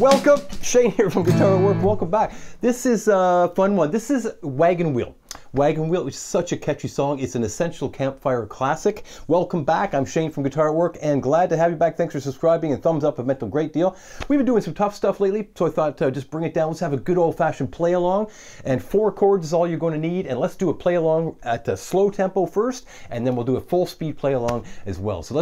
Welcome, Shane here from Guitar at Work. Welcome back. This is a fun one. This is Wagon Wheel. Wagon Wheel is such a catchy song. It's an essential campfire classic. Welcome back. I'm Shane from Guitar at Work and glad to have you back. Thanks for subscribing, and thumbs up have meant a great deal. We've been doing some tough stuff lately, so I thought just bring it down. Let's have a good old-fashioned play along, and 4 chords is all you're going to need. And let's do a play along at a slow tempo first, and then we'll do a full speed play along as well. So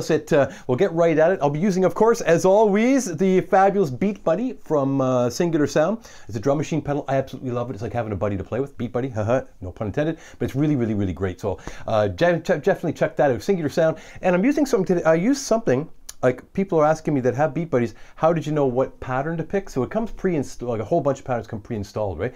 we'll get right at it. I'll be using, of course, as always, the fabulous BEATBUDDY from Singular Sound. It's a drum machine pedal. I absolutely love it. It's like having a buddy to play with. BEATBUDDY, haha, no pun intended. But it's really, really, really great. So definitely check that out. Singular Sound. And I'm using something today. I use something like people are asking me that have BEATBUDDYs, how did you know what pattern to pick? So it comes pre-installed, like a whole bunch of patterns come pre-installed, right?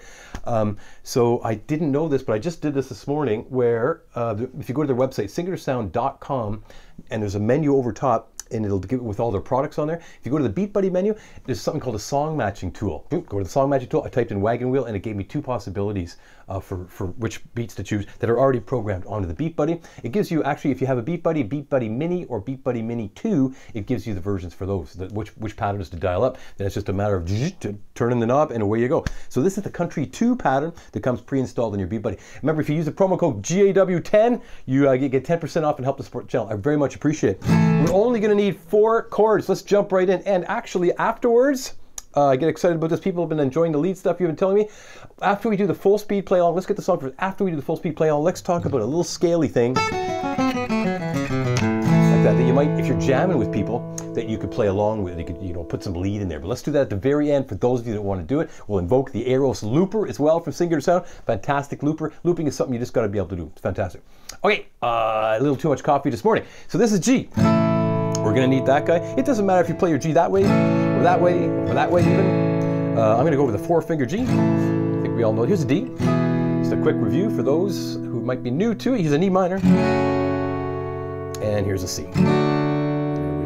So I didn't know this, but I just did this morning where if you go to their website, singularsound.com, and there's a menu over top, and it'll give it with all their products on there. If you go to the BEATBUDDY menu, there's something called a song matching tool. Go to the song matching tool. I typed in Wagon Wheel, and it gave me 2 possibilities for which beats to choose that are already programmed onto the BEATBUDDY. It gives you, actually, if you have a BEATBUDDY, BEATBUDDY Mini, or BEATBUDDY Mini 2, it gives you the versions for those, which patterns to dial up. Then it's just a matter of turning the knob, and away you go. So this is the Country 2 pattern that comes pre-installed in your BEATBUDDY. Remember, if you use the promo code GAW10, you get 10% off and help to support the channel. I very much appreciate it. We're only going to need 4 chords. Let's jump right in. And actually, afterwards, I get excited about this. People have been enjoying the lead stuff you've been telling me. After we do the full speed play along, let's get the song first. After we do the full speed play along, let's talk about a little scaly thing like that you might, if you're jamming with people, that you could play along with. You could, put some lead in there. But let's do that at the very end for those of you that want to do it. We'll invoke the Aeros Looper as well from Singular Sound. Fantastic looper. Looping is something you just got to be able to do. It's fantastic. Okay, a little too much coffee this morning. So this is G. We're going to need that guy. It doesn't matter if you play your G that way, or that way, or that way even. I'm going to go with a 4-finger G. I think we all know. Here's a D. Just a quick review for those who might be new to it. Here's an E minor. And here's a C.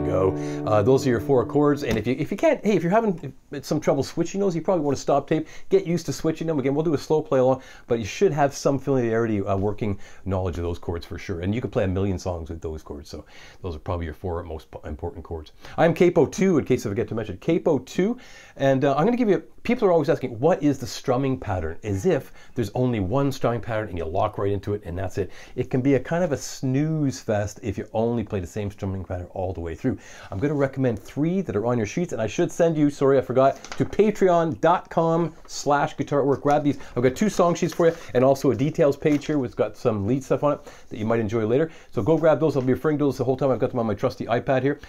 Go. Those are your 4 chords, and if you can't, hey, if you're having some trouble switching those, you probably want to stop tape, get used to switching them. Again, we'll do a slow play along, but you should have some familiarity, working knowledge of those chords for sure. And you can play a million songs with those chords, so those are probably your 4 most important chords. I'm Capo 2, in case I forget to mention Capo 2, and I'm going to give you. People are always asking, what is the strumming pattern? As if there's only one strumming pattern and you lock right into it and that's it. It can be a kind of a snooze fest if you only play the same strumming pattern all the way through. I'm going to recommend 3 that are on your sheets, and I should send you, sorry I forgot, to patreon.com/guitar@work. Grab these. I've got 2 song sheets for you, and also a details page here which got some lead stuff on it that you might enjoy later. So go grab those. I'll be referring to those the whole time. I've got them on my trusty iPad here.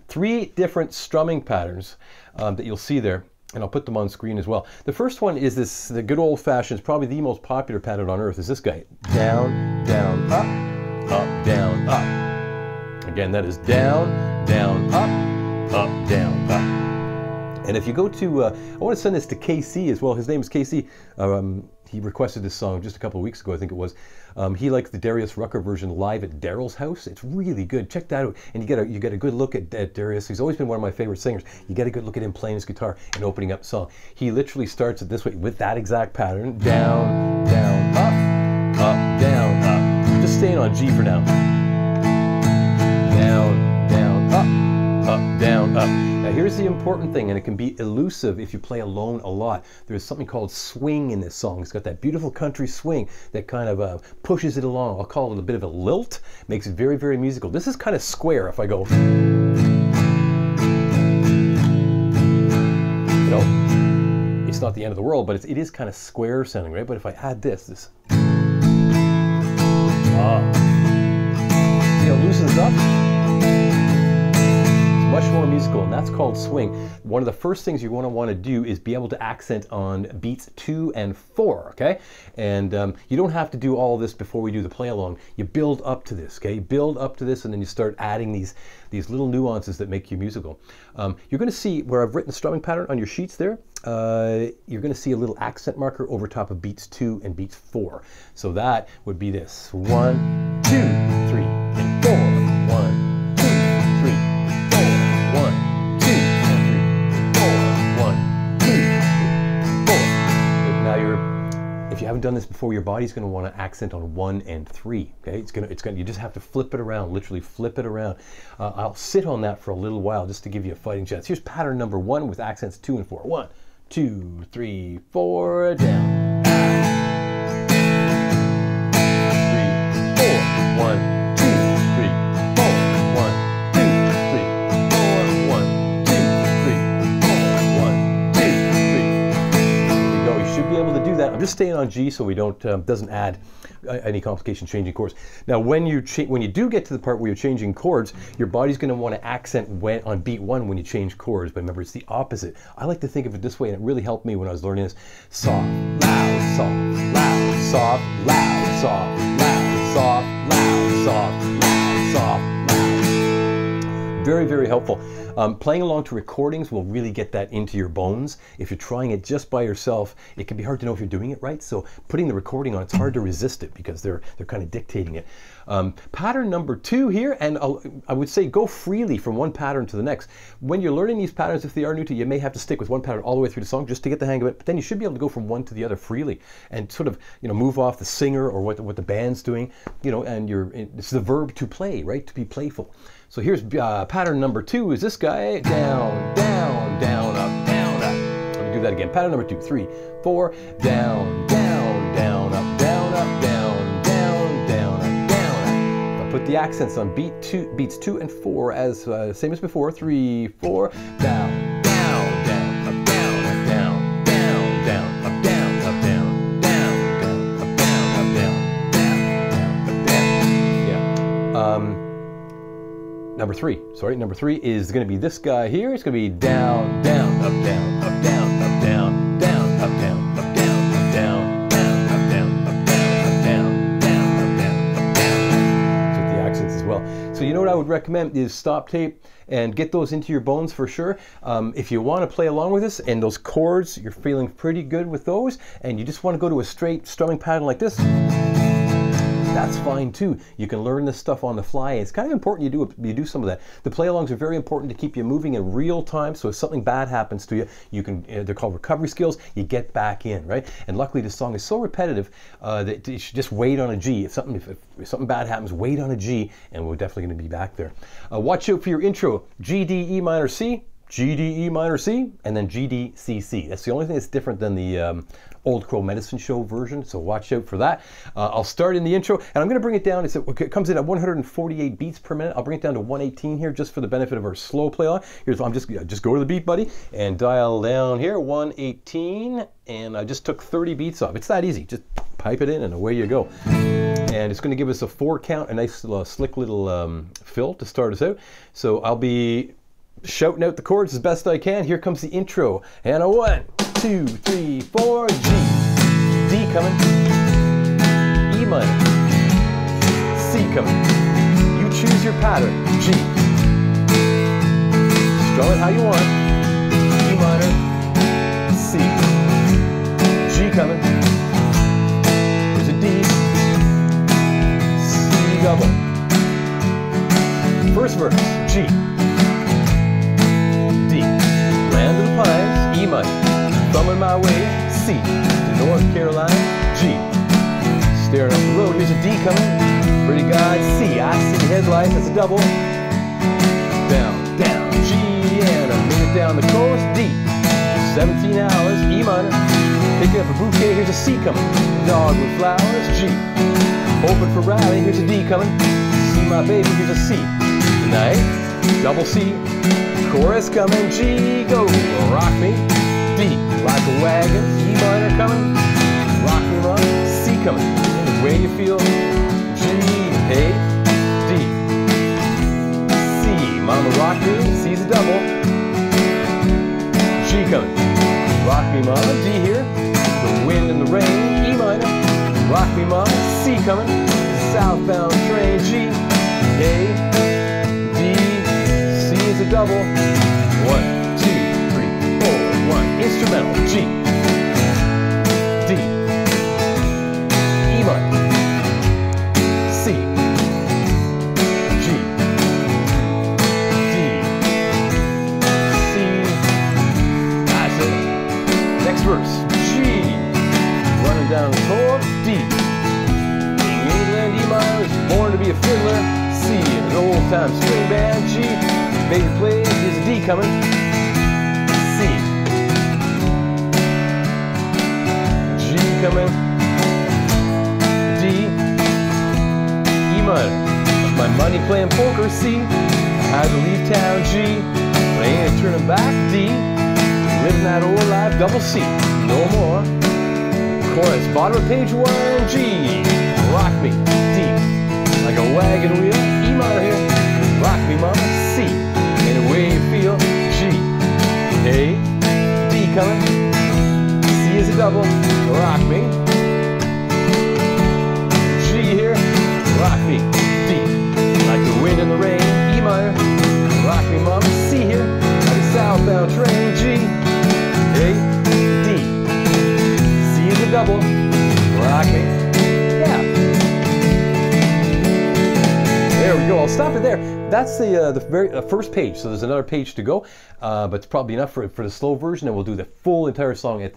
3 different strumming patterns that you'll see there. And I'll put them on screen as well. The first one is the good old-fashioned, it's probably the most popular pattern on earth, is this guy. Down, down, up, up, down, up. Again, that is down, down, up, down, up. And if you go to, I want to send this to KC as well. His name is KC. He requested this song just a couple of weeks ago, I think it was. He likes the Darius Rucker version live at Daryl's house. It's really good. Check that out. And you get a good look at Darius. He's always been one of my favorite singers. You get a good look at him playing his guitar and opening up the song. He literally starts it this way with that exact pattern. Down, down, up, down, up. I'm just staying on G for now. Down, down, up, down, up. Now here's the important thing, and it can be elusive if you play alone a lot. There's something called swing in this song. It's got that beautiful country swing that kind of pushes it along. I'll call it a bit of a lilt. Makes it very, very musical. This is kind of square if I go. It's not the end of the world, but it is kind of square sounding, right? But if I add this. See how it loosens up? Much more musical, and that's called swing. One of the first things you're going to want to do is be able to accent on beats 2 and 4, okay? And you don't have to do all this before we do the play along. You build up to this, okay? Build up to this, and then you start adding these little nuances that make you musical. You're going to see where I've written the strumming pattern on your sheets there. You're going to see a little accent marker over top of beats 2 and beats 4. So that would be this: 1, 2, 3, and 4. 1, 2, 3, 4. 1, 2, 3, 4. 1, 2, 3, 4. Now haven't done this before, your body's going to want to accent on 1 and 3. Okay, it's gonna. You just have to flip it around, literally flip it around. I'll sit on that for a little while just to give you a fighting chance. Here's pattern number 1 with accents 2 and 4. 1, 2, 3, 4, down. 3, 4. 1, 2, 3, 4. 1, 2, 3, 4. 1, 2, 3, 4. 1, 2, 3. There we go. You should be able to do that. I'm just staying on G so we don't doesn't add any complication changing chords. Now, when you do get to the part where you're changing chords, your body's going to want to accent on beat 1 when you change chords. But remember, it's the opposite. I like to think of it this way, and it really helped me when I was learning this: soft, loud, soft, loud, soft, loud, soft, loud, soft, loud, soft, loud, soft, loud. Very, very helpful. Playing along to recordings will really get that into your bones. If you're trying it just by yourself, it can be hard to know if you're doing it right. So putting the recording on, it's hard to resist it because they're kind of dictating it. Pattern number 2 here, and I would say go freely from one pattern to the next. When you're learning these patterns, if they are new to you, you may have to stick with one pattern all the way through the song just to get the hang of it. But then you should be able to go from one to the other freely and sort of move off the singer or what the band's doing. And it's the verb to play, right? To be playful. So here's pattern number 2 is this guy. Down, down, down, up, down, up. Let me do that again. Pattern number 2, 3, 4. Down, down, down, up, down, up, down, down, down, up, down, up. If I put the accents on beats 2 and 4 as same as before. 3, 4. Down, down, down, up, down, up, down, down, down, up, down, up, down, down, down, up, down, up, down, down, down, up, down. Yeah. Number 3 is going to be this guy here. It's going to be down, down, up, down, up, down, up, down, down, up, down, up, down, up, down, down, up, down, up, down, up, down, down, up, down, up, down. So with the accents as well. So what I would recommend is stop tape and get those into your bones for sure. If you want to play along with this and those chords, you're feeling pretty good with those, and you just want to go to a straight strumming pattern like this, that's fine too. You can learn this stuff on the fly. It's kind of important you do some of that. The play-alongs are very important to keep you moving in real time, so if something bad happens to you, you can, they're called recovery skills, you get back in, right? And luckily this song is so repetitive that you should just wait on a G. If something bad happens, wait on a G, and we're definitely going to be back there. Watch out for your intro. G, D, E minor, C, G, D, E minor, C, and then G, D, C, C. That's the only thing that's different than the Old Crow Medicine Show version, so watch out for that. I'll start in the intro, and I'm going to bring it down. It comes in at 148 beats per minute. I'll bring it down to 118 here, just for the benefit of our slow play on. I'm just go to the BeatBuddy and dial down here, 118, and I just took 30 beats off. It's that easy. Just pipe it in, and away you go. And it's going to give us a 4 count, a nice slick little fill to start us out. So I'll be shouting out the chords as best I can. Here comes the intro, and a 1, 2, 3, 4, G, D coming, E minor, C coming. You choose your pattern. G, strum it how you want. E minor, C, G coming. There's a D, C double. First verse, G, D, land of the pines, E minor, thumbing my way, C, to North Carolina, G, staring up the road, here's a D coming, pretty guy, C, I see headlights, that's a double, down, down, G, and a minute down the coast, D, 17 hours, E minor, picking up a bouquet, here's a C coming, dog with flowers, G, open for rally, here's a D coming, see my baby, here's a C, tonight, double C, chorus coming, G, go, rock me, D, like a wagon, E minor coming, rock me on, C coming, the way you feel, G, A, D, C, mama rock me, C's a double, G coming, rock me mama, D here, the wind and the rain, E minor, rock me mama, C coming, southbound train, G, A, D, C is a double, 1, 2, 3, 4, 1, instrumental, G, D, E minor, C, G, D, C, that's it. Next verse, G, running down the chord, D. King England, E minor, was born to be a fiddler, C. An old-time string band, G. Baby plays is a D coming, C. G coming, D. E minor. My money playing poker, C. Had to leave town, G. But I ain't turning back, D. Living that old life, double C. No more. Chorus, bottom of page 1, G. Rock me, D. Like a wagon wheel, E minor here. Rock me, mama, C. Any way you feel, G. A, D coming. C is a double, rock me. G here, rock me, D. Like the wind and the rain, E minor. Rock me, mama, C here. Like a southbound train, G. A, D. C is a double. Rock me. Yeah. There we go. I'll stop it there. That's the very first page. So there's another page to go, but it's probably enough for the slow version, and we'll do the full entire song at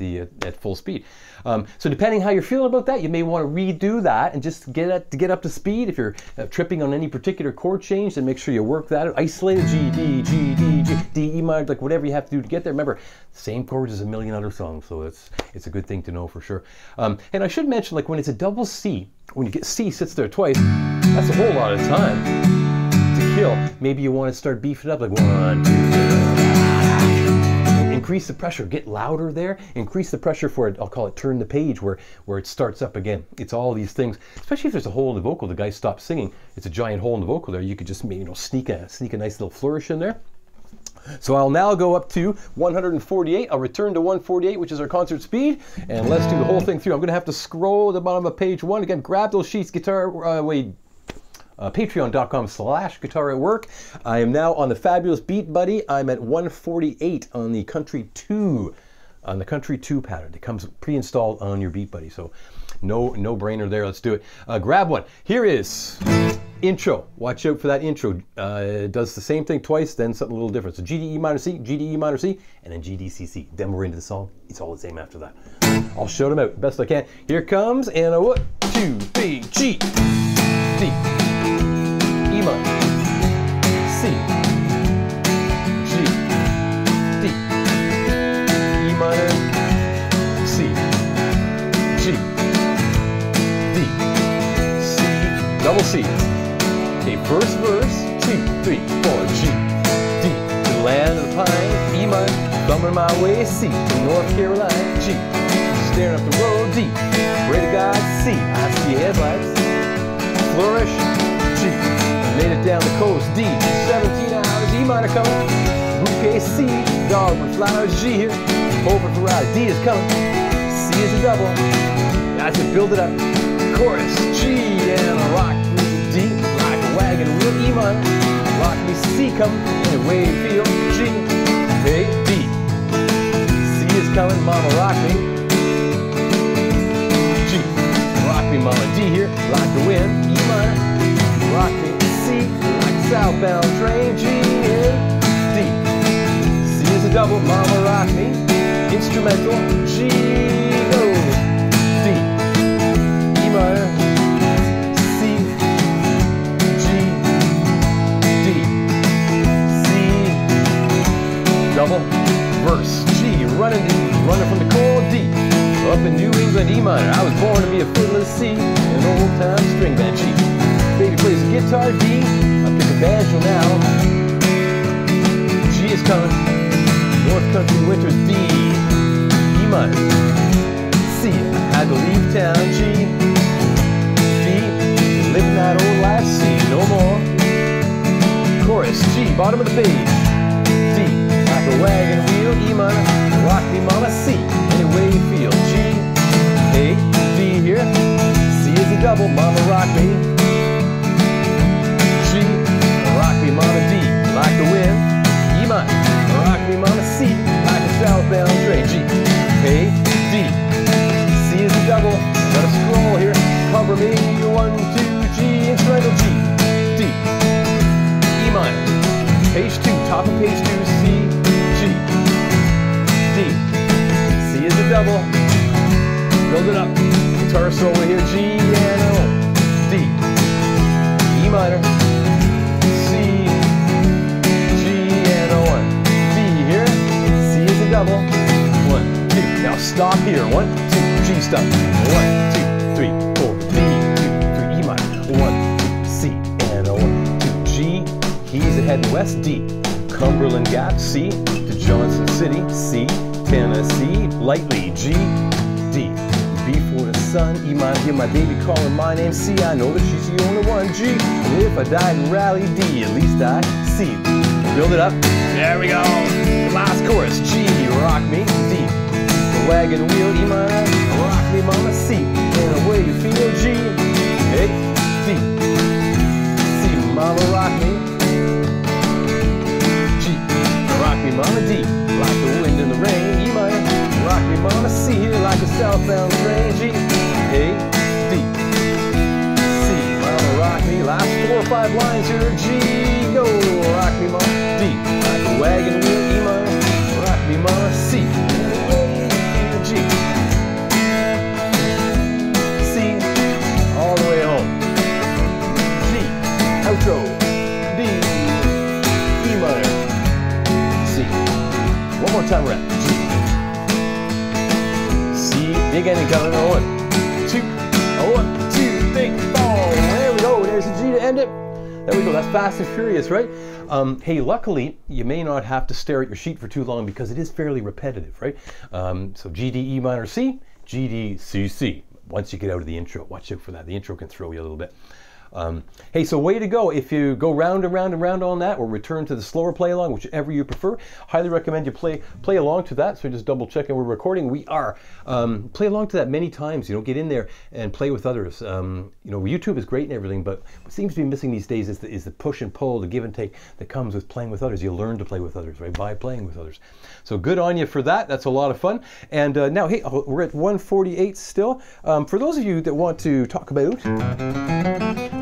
full speed. So depending how you're feeling about that, you may want to redo that and just get up to speed. If you're tripping on any particular chord change, then make sure you work that out. Isolate it, G, D, G, D, G, D, E minor, like whatever you have to do to get there. Remember, same chords as a million other songs, so it's a good thing to know for sure. And I should mention, like when it's a double C, when you get C sits there twice, that's a whole lot of time to kill. Maybe you want to start beefing up, like 1, 2, 3. Increase the pressure, get louder there, increase the pressure for it, I'll call it turn the page, where it starts up again. It's all these things, especially if there's a hole in the vocal, the guy stops singing, it's a giant hole in the vocal there, you could just sneak a nice little flourish in there. So I'll now go up to 148, I'll return to 148, which is our concert speed, and let's do the whole thing through. I'm going to have to scroll to the bottom of page 1, again, grab those sheets, patreon.com/guitar at work. I am now on the fabulous BeatBuddy. I'm at 148 on the Country 2, pattern. It comes pre-installed on your BeatBuddy, so no brainer there. Let's do it. Grab one. Here is intro. Watch out for that intro. It does the same thing twice, then something a little different. So G, D, E minor, C, G, D, E minor, C, and then G, D, C, C. Then we're into the song. It's all the same after that. I'll show them out best I can. Here comes, and a 1, 2, 3, G, D. E minor, C, G, D, E minor, C, G, D, C, double C. Okay, first verse, 2, 3, 4, G, D, the land of the pines, E minor, thumbing my way, C, from North Carolina, G, staring up the road, D, pray to God, C, I see headlights, flourish, G, made it down the coast, D, 17 hours, E minor coming, bouquet, C, dogwood flowers, G here, hoping for ride, D is coming, C is a double, that's it, build it up, chorus, G, and a rock, D, like a wagon wheel, E minor, rock me, C coming, and away you feel, G, A, D, C is coming, mama rock me, G, rock me, mama, D here, like the wind, E minor, rock me, C, like a southbound train, G, and D, C is a double, mama rock me, instrumental, G, go, D, E minor, C, G, D, C, double, verse, G, running from the cold, D, up in New England, E minor, I was born to be a fiddler, C, an old-time string band, G, baby plays the guitar, D, I pick a banjo now, G is coming, North Country Winters, D, E minor, C, I had to leave town, G, D, living that old life, C, no more, chorus, G, bottom of the page, D, like a wagon wheel, E minor, rock me mama, C, any way you feel, G, A, D here, C is a double, mama rock me, G, rock me mama, D, like the wind, E minor, rock me mama, C, like a southbound train, G, A, D, C is a double, gotta scroll here, cover me, 1, 2, G, instrumental, G, D, E minor, page 2, top of page 2, C, G, D, C is a double, build it up, guitar solo here, G and a 1, D, E minor, C, G and a 1, B here, C is a double, 1, 2, now stop here, 1, 2, G stop, 1, 2, 3, 4, D, 2, 3, E minor, 1, 2, C and a 1, 2, G, he's heading west, D, Cumberland Gap, C, to Johnson City, C, Tennessee, lightly, G, D, B for the sun, E minor, hear my baby calling my name, C, I know that she's the only one, G, and if I died in rally, D, at least I C, build it up, there we go, last chorus, G, rock me, D, the wagon wheel, E minor, rock me mama, C, and away you feel, G, hey, D, C, mama rock me, G, rock me mama, D, like the wind in the rain, E minor, rock me mama, C here like a southbound train, G, A, D, C, mama rock me, last 4 or 5 lines here, G, go, rock me mama, D, like a wagon wheel, E minor, rock me mama, C, G, C, all the way home, G, outro, D, E minor, C, one more time around, G, C, big ending coming, 1, 2, 1, 2, big fall, there we go, there's the G to end it, there we go, that's Fast and Furious, right? Hey, luckily, you may not have to stare at your sheet for too long because it is fairly repetitive, right? So G, D, E minor, C, G, D, C, C. Once you get out of the intro, watch out for that. The intro can throw you a little bit. Hey, so way to go. If you go round and round and round on that or return to the slower play along, whichever you prefer, highly recommend you play along to that. So just double checking we're recording. We are. Play along to that many times, you know, get in there and play with others. You know, YouTube is great and everything, but what seems to be missing these days is the push and pull, the give and take that comes with playing with others. You learn to play with others, right, by playing with others. So good on you for that. That's a lot of fun. And now, hey, we're at 148 still. For those of you that want to talk about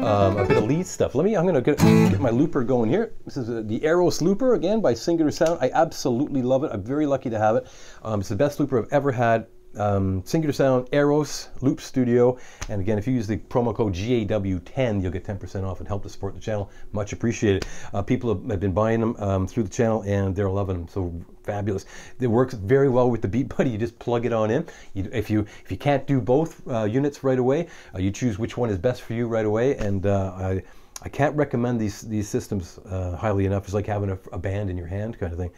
a bit of lead stuff. I'm going to get my looper going here. This is the Aeros Looper, again, by Singular Sound. I absolutely love it. I'm very lucky to have it. It's the best looper I've ever had. Singular Sound, Aeros, Loop Studio. And again, if you use the promo code GAW10, you'll get 10% off and help to support the channel. Much appreciated. People have been buying them through the channel and they're loving them. So fabulous. It works very well with the BeatBudddy. You just plug it on in. If you can't do both units right away, you choose which one is best for you right away. And I can't recommend these systems highly enough. It's like having a band in your hand kind of thing.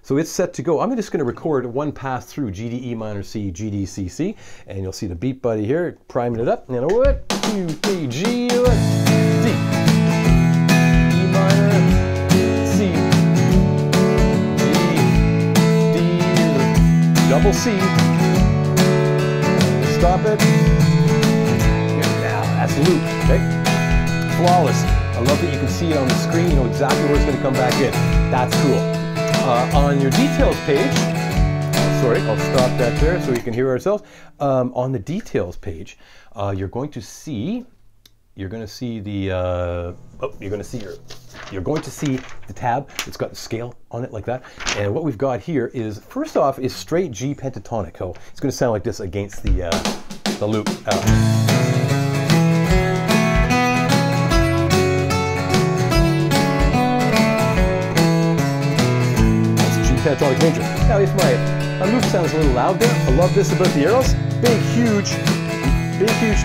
So it's set to go. I'm just going to record one pass through G, D, E minor, C, G, D, C, C, and you'll see the BeatBudddy here priming it up. And 1, 2, 3, G, 1, D, E minor, C, G, D, double C. Stop it. Now that's loop. Okay, flawless. I love that you can see it on the screen. You know exactly where it's going to come back in. That's cool. On your details page, sorry, I'll stop that there so we can hear ourselves. On the details page, you're going to see the tab. It's got the scale on it like that. And what we've got here is, first off, is straight G pentatonic. Oh, it's going to sound like this against the loop. Pentatonic Major. Now, if my loop sounds a little loud there, I love this about the Aeros. Big, huge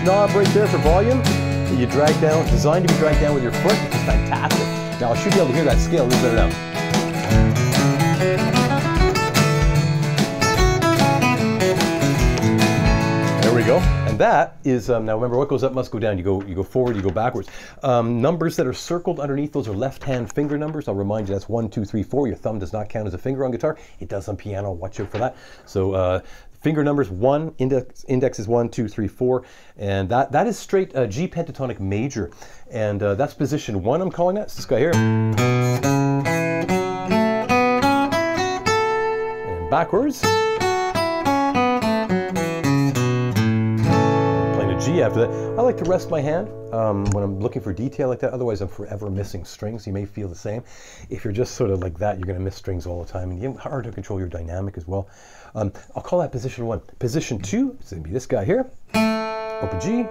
knob right there for volume. You drag down, designed to be dragged down with your foot, which is fantastic. Now, I should be able to hear that scale a little better now. There we go. And that is, now remember, what goes up must go down. You go forward, you go backwards. Numbers that are circled underneath, those are left-hand finger numbers. I'll remind you that's 1, 2, 3, 4. Your thumb does not count as a finger on guitar. It does on piano. Watch out for that. So finger numbers 1, index is 1, 2, 3, 4. And that is straight G pentatonic major. And that's position 1, I'm calling that. It's this guy here. And backwards. G after that. I like to rest my hand when I'm looking for detail like that. Otherwise, I'm forever missing strings. You may feel the same. If you're just sort of like that, you're going to miss strings all the time, and it's hard to control your dynamic as well. I'll call that position 1. Position 2 is going to be this guy here. Open G.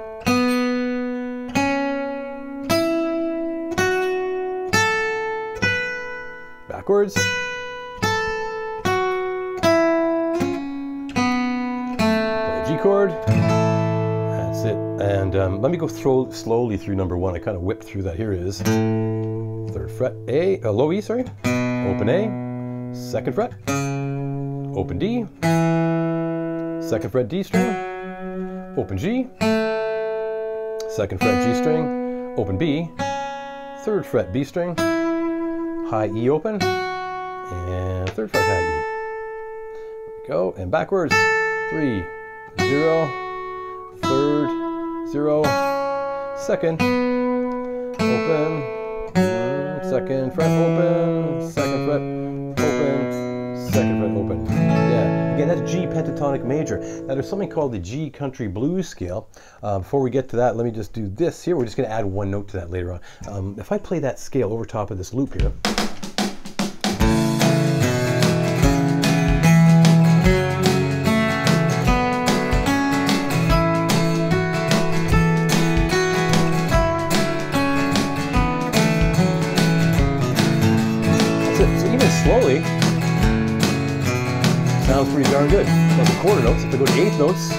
Backwards. Play a G chord. That's it. And let me go slowly through number 1. I kind of whipped through that. Here it is. 3rd fret A, low E, sorry. Open A. 2nd fret. Open D. 2nd fret D string. Open G. 2nd fret G string. Open B. 3rd fret B string. High E open. And 3rd fret high E. There we go. And backwards. 3, 0. 3rd, 0. 2nd. Open. 2nd fret open. 2nd fret open. 2nd fret open. Yeah, again, that's G pentatonic major. Now there's something called the G country blues scale. Before we get to that, let me just do this here. We're just going to add 1 note to that later on. If I play that scale over top of this loop here. That's it. So even slowly, sounds pretty darn good. Those are quarter notes. If I go to 8th notes,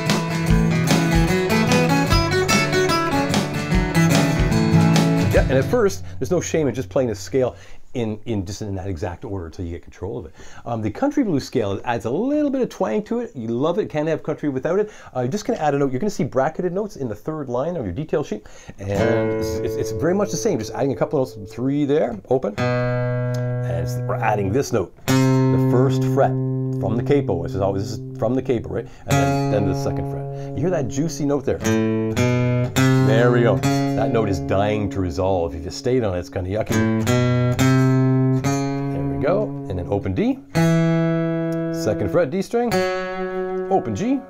yeah, and at first, there's no shame in just playing the scale in that exact order until you get control of it. The country blues scale adds a little bit of twang to it. You love it. Can't have country without it. You're just going to add a note. You're going to see bracketed notes in the 3rd line of your detail sheet, and it's very much the same. Just adding a couple of notes. 3 there, open, and we're adding this note, the 1st fret. From the capo, this is from the capo, right? And then the 2nd fret. You hear that juicy note there? There we go. That note is dying to resolve. If you stayed on it, it's kind of yucky. There we go. And then open D. 2nd fret D string. Open G.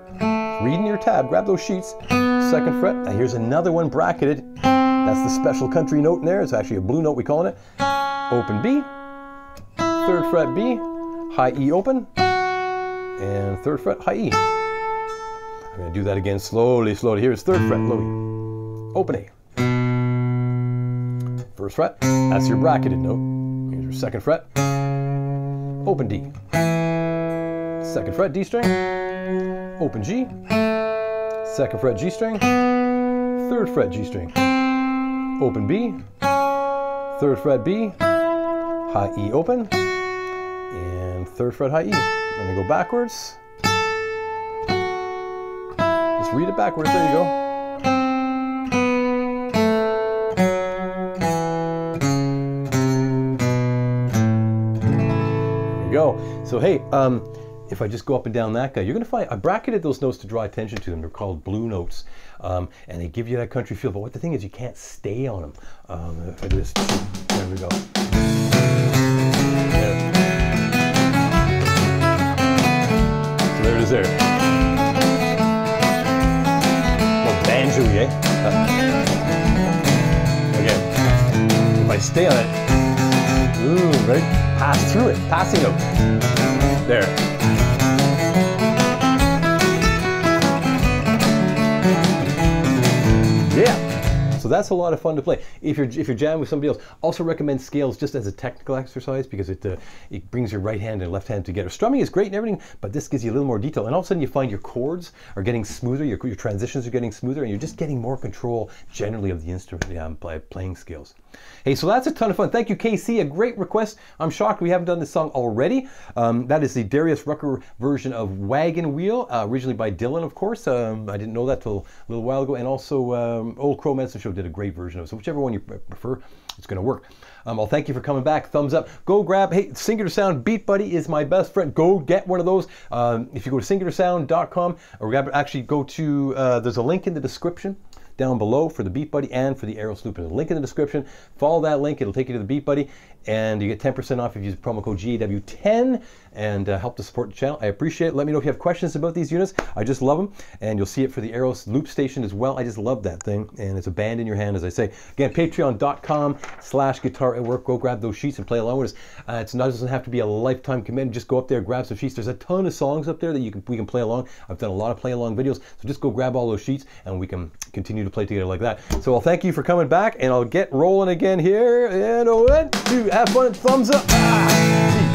Reading your tab. Grab those sheets. 2nd fret. Now here's another one bracketed. That's the special country note in there. It's actually a blue note, we call it. Open B. 3rd fret B. High E open. And 3rd fret, high E. I'm going to do that again slowly, slowly. Here's 3rd fret, low E. Open A. 1st fret, that's your bracketed note. Here's your 2nd fret. Open D. 2nd fret, D string. Open G. 2nd fret, G string. 3rd fret, G string. Open B. 3rd fret, B. High E open. And 3rd fret, high E. I'm going to go backwards. Just read it backwards. There you go. There we go. So hey, if I just go up and down that guy, you're going to find I bracketed those notes to draw attention to them. They're called blue notes, and they give you that country feel. But what the thing is, you can't stay on them. If I do this, there we go. There. There it is there. Well, banjo-y, eh? Again, if I stay on it, ooh, right? Pass through it, passing note. There. Yeah. So that's a lot of fun to play. If you're jamming with somebody else, also recommend scales just as a technical exercise because it brings your right hand and left hand together. Strumming is great and everything, but this gives you a little more detail. And all of a sudden you find your chords are getting smoother, your transitions are getting smoother, and you're just getting more control generally of the instrument playing skills. Hey, so that's a ton of fun. Thank you, KC. A great request. I'm shocked we haven't done this song already. That is the Darius Rucker version of Wagon Wheel, originally by Dylan, of course. I didn't know that till a little while ago. And also Old Crow Medicine Show did a great version of it. So whichever one you prefer, it's going to work. Well, thank you for coming back. Thumbs up. Go grab, hey, Singular Sound BeatBuddy is my best friend. Go get one of those. If you go to singularsound.com, or actually go to, there's a link in the description down below for the BeatBuddy and for the Aeros Looper. There's a link in the description. Follow that link. It'll take you to the BeatBuddy. and you get 10% off if you use promo code GAW10 and help to support the channel. I appreciate it. Let me know if you have questions about these units. I just love them, and you'll see it for the Aeros Loop Station as well. I just love that thing, and it's a band in your hand, as I say. Again, patreon.com/guitar@work. Go grab those sheets and play along with us. It doesn't have to be a lifetime commitment. Just go up there, grab some sheets. There's a ton of songs up there that we can play along. I've done a lot of play along videos, so just go grab all those sheets, and we can continue to play together like that. So I'll thank you for coming back, and I'll get rolling again here. And 1, 2, have fun. Thumbs up.